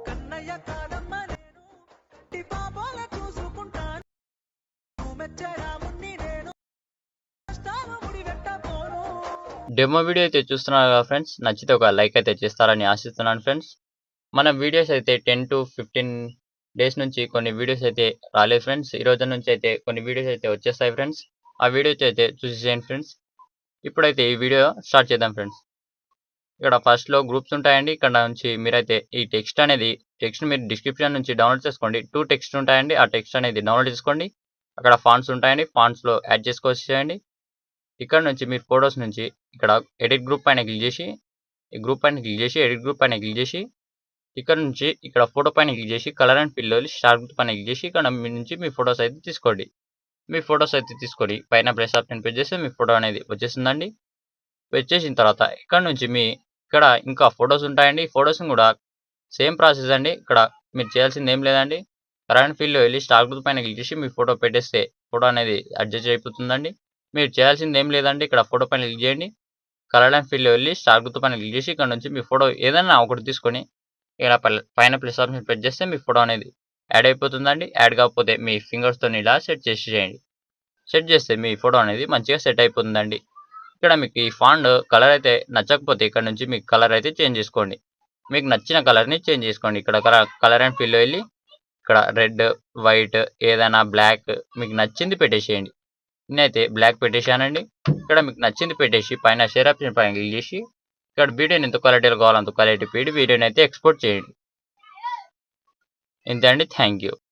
కన్నయ్య కాదమ్మ నేను కంటి పాపాల చూసుకుంటాను మెచ్చరాముణ్ణి నేను కష్టాలు ముడి పెట్టబోను. డెమో వీడియో అయితే చూస్తున్నారు కదా ఫ్రెండ్స్, నచ్చితే ఒక లైక్ అయితే చేస్తారని ఆశిస్తున్నాను ఫ్రెండ్స్. మన వీడియోస్ అయితే 10 to 15 డేస్ నుంచి కొన్ని వీడియోస్ అయితే రాలేదు ఫ్రెండ్స్. ఈ రోజు నుంచి అయితే కొన్ని వీడియోస్ అయితే వచ్చేస్తాయి ఫ్రెండ్స్. ఆ వీడియోస్ అయితే చూసేయండి ఫ్రెండ్స్. ఇప్పుడైతే ఈ వీడియో స్టార్ట్ చేద్దాం ఫ్రెండ్స్. ఇక్కడ ఫస్ట్లో గ్రూప్స్ ఉంటాయండి. ఇక్కడ నుంచి మీరైతే ఈ టెక్స్ట్ మీరు డిస్క్రిప్షన్ నుంచి డౌన్లోడ్ చేసుకోండి. 2 టెక్స్ట్ ఉంటాయండి. ఆ టెక్స్ట్ అనేది డౌన్లోడ్ చేసుకోండి. అక్కడ ఫాంట్స్ ఉంటాయండి. ఫాంట్స్లో యాడ్ చేసుకొచ్చేయండి. ఇక్కడ నుంచి మీరు ఫొటోస్ నుంచి ఇక్కడ ఎడిట్ గ్రూప్ పైన క్లిక్ చేసి ఎడిట్ గ్రూప్ పైన క్లిక్ చేసి ఇక్కడ నుంచి ఇక్కడ ఫోటో పైన క్లిక్ చేసి కలర్ అండ్ ఫిల్ స్టార్ గుర్తు పైన క్లిక్ చేసి ఇక్కడ మీ నుంచి మీ ఫొటోస్ అయితే తీసుకోండి. మీ ఫొటోస్ అయితే తీసుకొని పైన ప్లస్ ఆప్షన్ ప్రెస్ చేస్తే మీ ఫోటో అనేది వచ్చేసిందండి. వచ్చేసిన తర్వాత ఇక్కడ నుంచి ఇక్కడ ఇంకా ఫొటోస్ ఉంటాయండి. ఫొటోస్ కూడా సేమ్ ప్రాసెస్ అండి. ఇక్కడ మీరు చేయాల్సింది ఏం లేదండి. కలర్ అండ్ ఫిల్ వెళ్ళి స్టార్ గుర్తు పైన క్లిక్ చేసి మీ ఫోటో పెట్టేస్తే ఫోటో అనేది అడ్జస్ట్ అయిపోతుందండి. మీరు చేయాల్సింది ఏం లేదండి. ఇక్కడ ఫోటో పైన క్లిక్ చేయండి. కలర్ అండ్ ఫిల్ వెళ్ళి స్టార్ గుర్తు పైన క్లిక్ చేసి ఇక్కడ నుంచి మీ ఫోటో ఏదైనా ఒకటి తీసుకొని ఇలా పైన ప్లస్ ఆప్షన్ ప్రెస్ చేస్తే మీ ఫోటో అనేది యాడ్ అయిపోతుందండి. యాడ్ కాకపోతే మీ ఫింగర్స్తో ఇలా సెట్ చేసేయండి. సెట్ చేస్తే మీ ఫోటో అనేది మంచిగా సెట్ అయిపోతుందండి. ఇక్కడ మీకు ఈ ఫాంట్ కలర్ అయితే నచ్చకపోతే ఇక్కడ నుంచి మీకు కలర్ అయితే చేంజ్ చేసుకోండి. మీకు నచ్చిన కలర్ని చేంజ్ చేసుకోండి. ఇక్కడ కలర్ అండ్ ఫిల్ వెళ్ళి ఇక్కడ రెడ్, వైట్, ఏదైనా బ్లాక్ మీకు నచ్చింది పెట్టేసేయండి. నేనైతే బ్లాక్ పెట్టేశానండి. ఇక్కడ మీకు నచ్చింది పెట్టేసి పైన షేర్ ఆప్షన్ పైన క్లిక్ చేసి ఇక్కడ వీడియోని ఎంత క్వాలిటీలో కావాలో అంత క్వాలిటీ పెట్టి వీడియోని అయితే ఎక్స్పోర్ట్ చేయండి. ఇంతే అండి. Thank you.